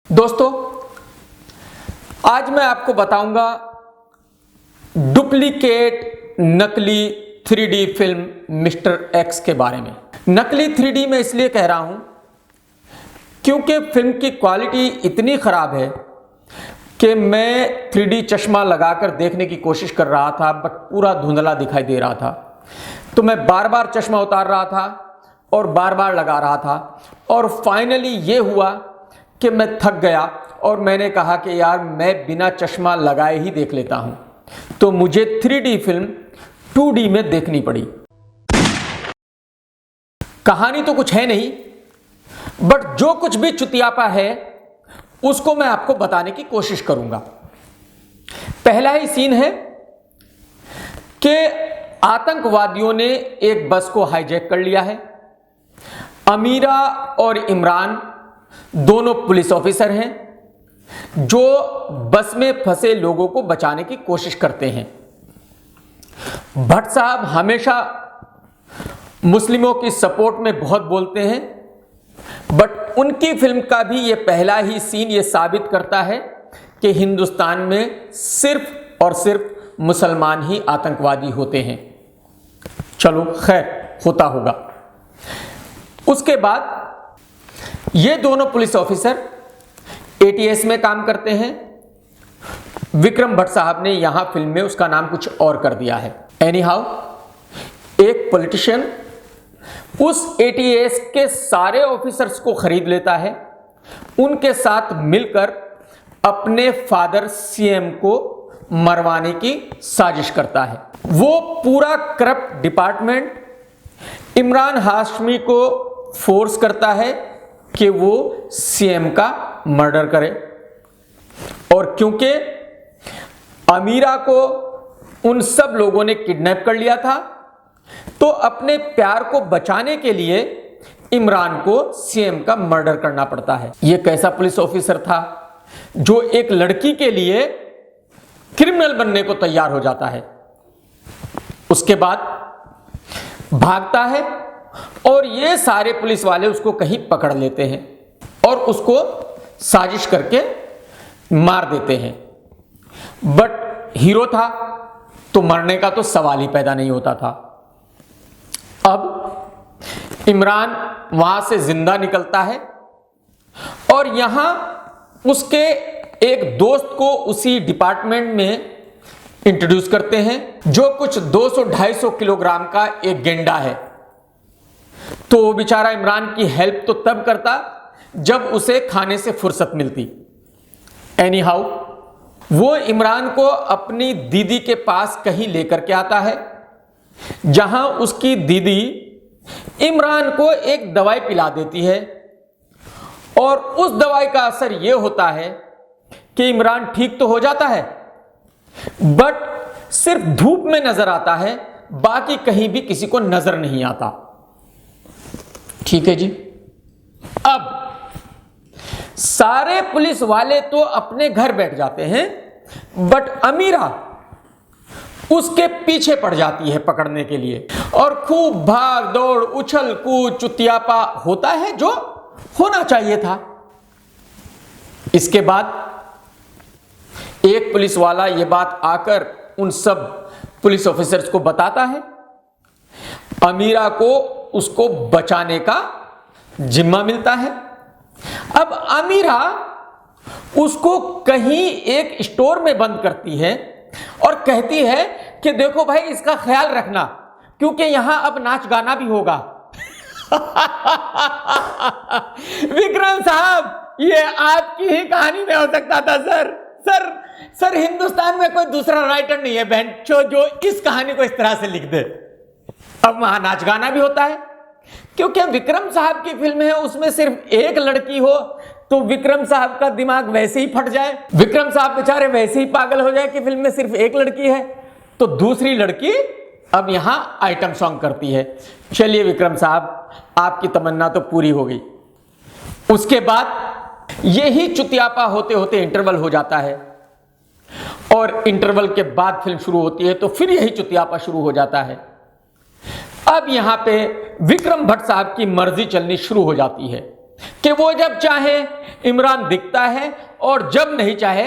दोस्तों, आज मैं आपको बताऊंगा डुप्लीकेट नकली 3D फिल्म मिस्टर एक्स के बारे में। नकली 3D मैं इसलिए कह रहा हूं क्योंकि फिल्म की क्वालिटी इतनी खराब है कि मैं 3D चश्मा लगाकर देखने की कोशिश कर रहा था, बट पूरा धुंधला दिखाई दे रहा था। तो मैं बार बार चश्मा उतार रहा था और बार बार लगा रहा था, और फाइनली ये हुआ कि मैं थक गया और मैंने कहा कि यार मैं बिना चश्मा लगाए ही देख लेता हूं। तो मुझे 3D फिल्म 2D में देखनी पड़ी। कहानी तो कुछ है नहीं, बट जो कुछ भी चुतियापा है उसको मैं आपको बताने की कोशिश करूंगा। पहला ही सीन है कि आतंकवादियों ने एक बस को हाईजैक कर लिया है। अमीरा और इमरान दोनों पुलिस ऑफिसर हैं जो बस में फंसे लोगों को बचाने की कोशिश करते हैं। भट्ट साहब हमेशा मुस्लिमों की सपोर्ट में बहुत बोलते हैं, बट उनकी फिल्म का भी ये पहला ही सीन ये साबित करता है कि हिंदुस्तान में सिर्फ और सिर्फ मुसलमान ही आतंकवादी होते हैं। चलो खैर, होता होगा। उसके बाद ये दोनों पुलिस ऑफिसर ATS में काम करते हैं। विक्रम भट्ट साहब ने यहां फिल्म में उसका नाम कुछ और कर दिया है। एनीहाउ, एक पॉलिटिशियन उस ATS के सारे ऑफिसर्स को खरीद लेता है, उनके साथ मिलकर अपने फादर CM को मरवाने की साजिश करता है। वो पूरा करप्ट डिपार्टमेंट इमरान हाशमी को फोर्स करता है कि वो CM का मर्डर करे, और क्योंकि अमीरा को उन सब लोगों ने किडनैप कर लिया था, तो अपने प्यार को बचाने के लिए इमरान को CM का मर्डर करना पड़ता है। यह कैसा पुलिस ऑफिसर था जो एक लड़की के लिए क्रिमिनल बनने को तैयार हो जाता है। उसके बाद भागता है और ये सारे पुलिस वाले उसको कहीं पकड़ लेते हैं और उसको साजिश करके मार देते हैं। बट हीरो था तो मरने का तो सवाल ही पैदा नहीं होता था। अब इमरान वहां से जिंदा निकलता है और यहां उसके एक दोस्त को उसी डिपार्टमेंट में इंट्रोड्यूस करते हैं जो कुछ 200-250 किलोग्राम का एक गेंडा है। तो वो बेचारा इमरान की हेल्प तो तब करता जब उसे खाने से फुर्सत मिलती। एनीहाउ, वो इमरान को अपनी दीदी के पास कहीं लेकर के आता है, जहां उसकी दीदी इमरान को एक दवाई पिला देती है, और उस दवाई का असर यह होता है कि इमरान ठीक तो हो जाता है, बट सिर्फ धूप में नजर आता है, बाकी कहीं भी किसी को नजर नहीं आता। ठीक है जी। अब सारे पुलिस वाले तो अपने घर बैठ जाते हैं, बट अमीरा उसके पीछे पड़ जाती है पकड़ने के लिए, और खूब भाग दौड़ उछल कूद चुतियापा होता है जो होना चाहिए था। इसके बाद एक पुलिस वाला यह बात आकर उन सब पुलिस ऑफिसर्स को बताता है। अमीरा को उसको बचाने का जिम्मा मिलता है। अब अमीरा उसको कहीं एक स्टोर में बंद करती है और कहती है कि देखो भाई, इसका ख्याल रखना क्योंकि यहां अब नाच गाना भी होगा। विक्रम साहब, ये आपकी ही कहानी में हो सकता था सर हिंदुस्तान में कोई दूसरा राइटर नहीं है बहन जो इस कहानी को इस तरह से लिख दे। अब वहां नाच गाना भी होता है क्योंकि विक्रम साहब की फिल्म है, उसमें सिर्फ एक लड़की हो तो विक्रम साहब का दिमाग वैसे ही फट जाए, विक्रम साहब बेचारे वैसे ही पागल हो जाए कि फिल्म में सिर्फ एक लड़की है, तो दूसरी लड़की अब यहां आइटम सॉन्ग करती है। चलिए विक्रम साहब, आपकी तमन्ना तो पूरी हो गई। उसके बाद यही चुतियापा होते होते इंटरवल हो जाता है, और इंटरवल के बाद फिल्म शुरू होती है, तो फिर यही चुतियापा शुरू हो जाता है। अब यहां पे विक्रम भट्ट साहब की मर्जी चलनी शुरू हो जाती है कि वो जब चाहे इमरान दिखता है और जब नहीं चाहे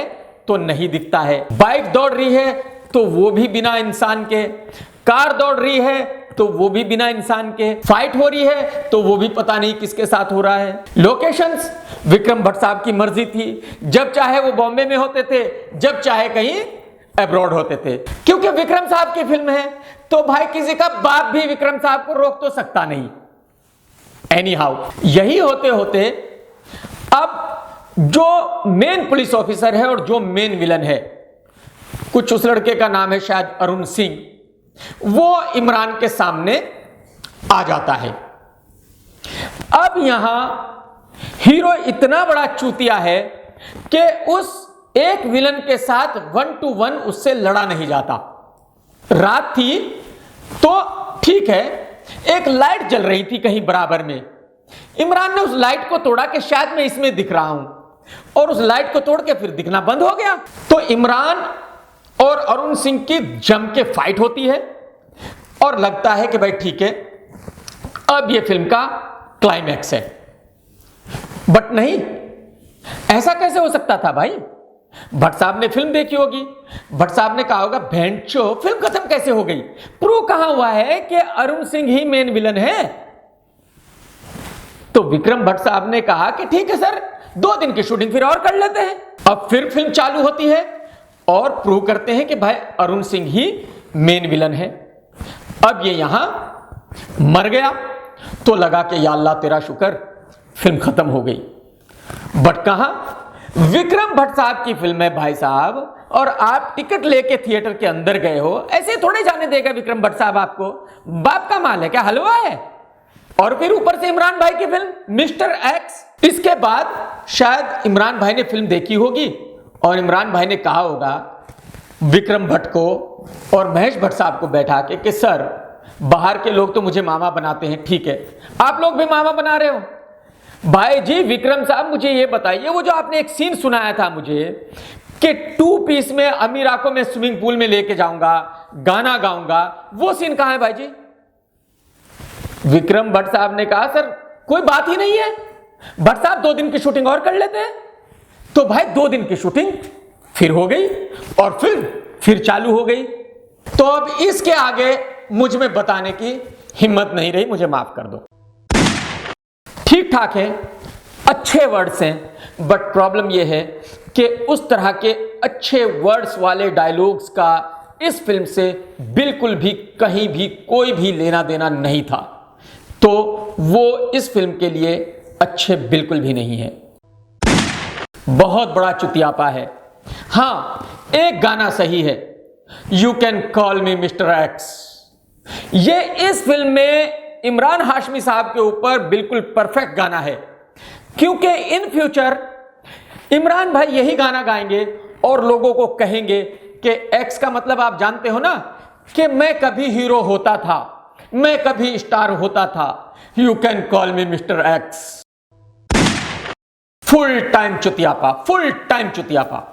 तो नहीं दिखता है। बाइक दौड़ रही है तो वो भी बिना इंसान के, कार दौड़ रही है तो वो भी बिना इंसान के, फाइट हो रही है तो वो भी पता नहीं किसके साथ हो रहा है। लोकेशंस विक्रम भट्ट साहब की मर्जी थी, जब चाहे वो बॉम्बे में होते थे, जब चाहे कहीं अब्रॉड होते थे। क्योंकि विक्रम साहब की फिल्म है तो भाई किसी का बाप भी विक्रम साहब को रोक तो सकता नहीं। एनी हाउ, यही होते होते अब जो मेन पुलिस ऑफिसर है और जो मेन विलन है, कुछ उस लड़के का नाम है शायद अरुण सिंह, वो इमरान के सामने आ जाता है। अब यहां हीरो इतना बड़ा चूतिया है कि उस एक विलन के साथ 1 to 1 उससे लड़ा नहीं जाता। रात थी तो ठीक है, एक लाइट जल रही थी कहीं बराबर में, इमरान ने उस लाइट को तोड़ा कि शायद मैं इसमें दिख रहा हूं, और उस लाइट को तोड़ के फिर दिखना बंद हो गया। तो इमरान और अरुण सिंह की जम के फाइट होती है और लगता है कि भाई ठीक है, अब ये फिल्म का क्लाइमैक्स है। बट नहीं, ऐसा कैसे हो सकता था भाई? भट्ट साहब ने फिल्म देखी होगी, भट्ट साहब ने कहा होगा भेंटचो फिल्म खत्म कैसे हो गई? प्रूव कहां हुआ है कि अरुण सिंह ही मेन विलन है? तो विक्रम भट्ट साहब ने कहा कि ठीक है सर, 2 दिन की शूटिंग फिर और कर लेते हैं। अब फिर फिल्म चालू होती है और प्रूव करते हैं कि भाई अरुण सिंह ही मेन विलन है। अब ये यहां मर गया तो लगा कि या अल्लाह तेरा शुक्र, फिल्म खत्म हो गई। बट कहां, विक्रम भट्ट साहब की फिल्म है भाई साहब, और आप टिकट लेके थिएटर के अंदर गए हो, ऐसे थोड़े जाने देगा विक्रम भट्ट साहब आपको? बाप का माल है क्या, हलवा है? और फिर ऊपर से इमरान भाई की फिल्म मिस्टर एक्स। इसके बाद शायद इमरान भाई ने फिल्म देखी होगी और इमरान भाई ने कहा होगा विक्रम भट्ट को और महेश भट्ट साहब को बैठा के कि सर, बाहर के लोग तो मुझे मामा बनाते हैं, ठीक है, आप लोग भी मामा बना रहे हो। भाई जी विक्रम साहब मुझे ये बताइए, वो जो आपने एक सीन सुनाया था मुझे कि 2 पीस में अमीरा को मैं स्विमिंग पूल में लेके जाऊंगा, गाना गाऊंगा, वो सीन कहां है भाई जी? विक्रम भट्ट साहब ने कहा सर कोई बात ही नहीं है, भट्ट साहब 2 दिन की शूटिंग और कर लेते हैं। तो भाई 2 दिन की शूटिंग फिर हो गई और फिर चालू हो गई। तो अब इसके आगे मुझ में बताने की हिम्मत नहीं रही, मुझे माफ कर दो। ठीक ठाक है, अच्छे वर्ड्स हैं, बट प्रॉब्लम यह है कि उस तरह के अच्छे वर्ड्स वाले डायलॉग्स का इस फिल्म से बिल्कुल भी कहीं भी कोई भी लेना देना नहीं था। तो वो इस फिल्म के लिए अच्छे बिल्कुल भी नहीं है, बहुत बड़ा चुतियापा है। हां, एक गाना सही है, you can call me mister x. ये इस फिल्म में इमरान हाशमी साहब के ऊपर बिल्कुल परफेक्ट गाना है, क्योंकि इन फ्यूचर इमरान भाई यही गाना गाएंगे और लोगों को कहेंगे कि एक्स का मतलब आप जानते हो ना, कि मैं कभी हीरो होता था, मैं कभी स्टार होता था, you can call me mister X. Full time चुतियापा, फुल टाइम चुतियापा।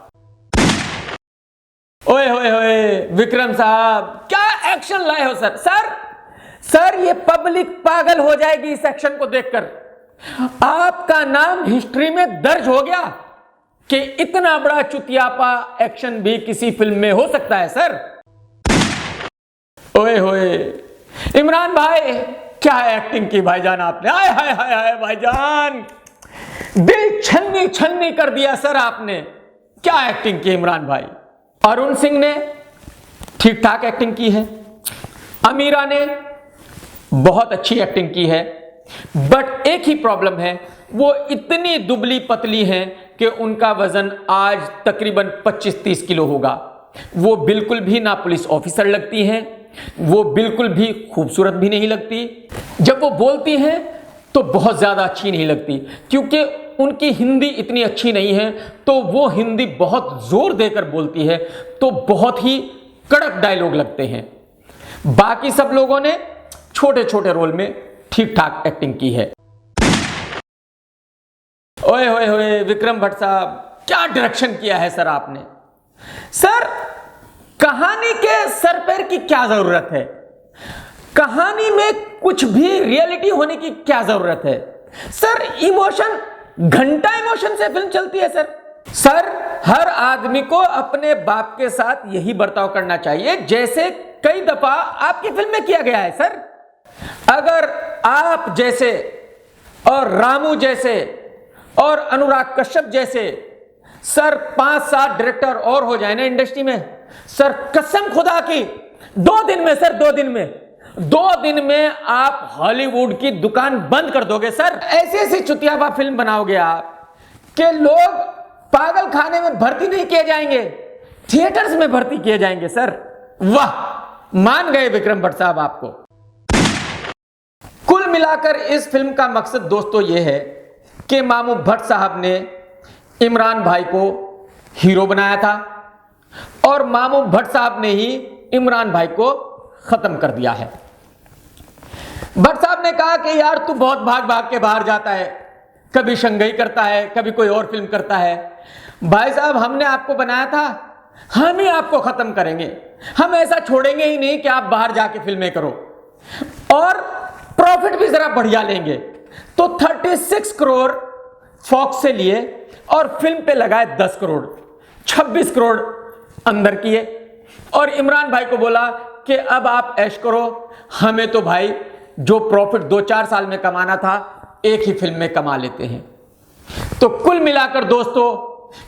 ओए होए होए विक्रम साहब, क्या एक्शन लाए हो सर? सर ये पब्लिक पागल हो जाएगी इस एक्शन को देखकर। आपका नाम हिस्ट्री में दर्ज हो गया कि इतना बड़ा चुतियापा एक्शन भी किसी फिल्म में हो सकता है सर। ओए होए इमरान भाई, क्या एक्टिंग की भाईजान आपने, हाय हाय हाय हाय भाईजान, दिल छन्नी छन्नी कर दिया सर आपने। क्या एक्टिंग की इमरान भाई। अरुण सिंह ने ठीक ठाक एक्टिंग की है, अमीरा ने बहुत अच्छी एक्टिंग की है, बट एक ही प्रॉब्लम है, वो इतनी दुबली पतली हैं कि उनका वजन आज तकरीबन 25-30 किलो होगा। वो बिल्कुल भी ना पुलिस ऑफिसर लगती हैं, वो बिल्कुल भी खूबसूरत भी नहीं लगती। जब वो बोलती हैं तो बहुत ज़्यादा अच्छी नहीं लगती, क्योंकि उनकी हिंदी इतनी अच्छी नहीं है, तो वो हिंदी बहुत जोर देकर बोलती है, तो बहुत ही कड़क डायलॉग लगते हैं। बाकी सब लोगों ने छोटे छोटे रोल में ठीक ठाक एक्टिंग की है। ओए होए होए विक्रम भट्ट साहब, क्या डायरेक्शन किया है सर आपने। सर कहानी के सर पैर की क्या जरूरत है, कहानी में कुछ भी रियलिटी होने की क्या जरूरत है। सर इमोशन घंटा इमोशन से फिल्म चलती है सर हर आदमी को अपने बाप के साथ यही बर्ताव करना चाहिए जैसे कई दफा आपकी फिल्म में किया गया है सर। अगर आप जैसे और रामू जैसे और अनुराग कश्यप जैसे सर 5-7 डायरेक्टर और हो जाए ना इंडस्ट्री में सर, कसम खुदा की 2 दिन में सर, 2 दिन में आप हॉलीवुड की दुकान बंद कर दोगे सर। ऐसी ऐसी चुतियाबा फिल्म बनाओगे आप कि लोग पागल खाने में भर्ती नहीं किए जाएंगे, थिएटर्स में भर्ती किए जाएंगे सर। वाह, मान गए विक्रम भट्ट साहब आपको। कुल मिलाकर इस फिल्म का मकसद दोस्तों यह है कि मामू भट्ट साहब ने इमरान भाई को हीरो बनाया था और मामू भट्ट साहब ने ही इमरान भाई को खत्म कर दिया है। भट्ट साहब ने कहा कि यार तू बहुत भाग भाग के बाहर जाता है, कभी शंघई करता है, कभी कोई और फिल्म करता है। भाई साहब, हमने आपको बनाया था, हम ही आपको खत्म करेंगे। हम ऐसा छोड़ेंगे ही नहीं कि आप बाहर जाके फिल्में करो और प्रॉफिट भी जरा बढ़िया लेंगे। तो 36 करोड़ फॉक्स से लिए और फिल्म पे लगाए 10 करोड़, 26 करोड़ अंदर किए और इमरान भाई को बोला कि अब आप ऐश करो, हमें तो भाई जो प्रॉफिट 2-4 साल में कमाना था एक ही फिल्म में कमा लेते हैं। तो कुल मिलाकर दोस्तों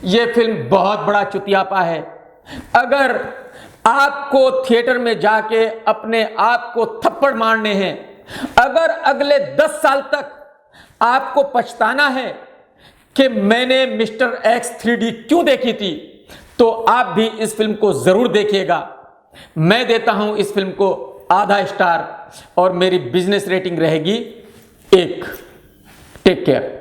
यह फिल्म बहुत बड़ा चुतियापा है। अगर आपको थिएटर में जाके अपने आप को थप्पड़ मारने हैं, अगर अगले 10 साल तक आपको पछताना है कि मैंने मिस्टर एक्स 3D क्यों देखी थी, तो आप भी इस फिल्म को जरूर देखिएगा। मैं देता हूं इस फिल्म को आधा स्टार और मेरी बिजनेस रेटिंग रहेगी 1। Take care.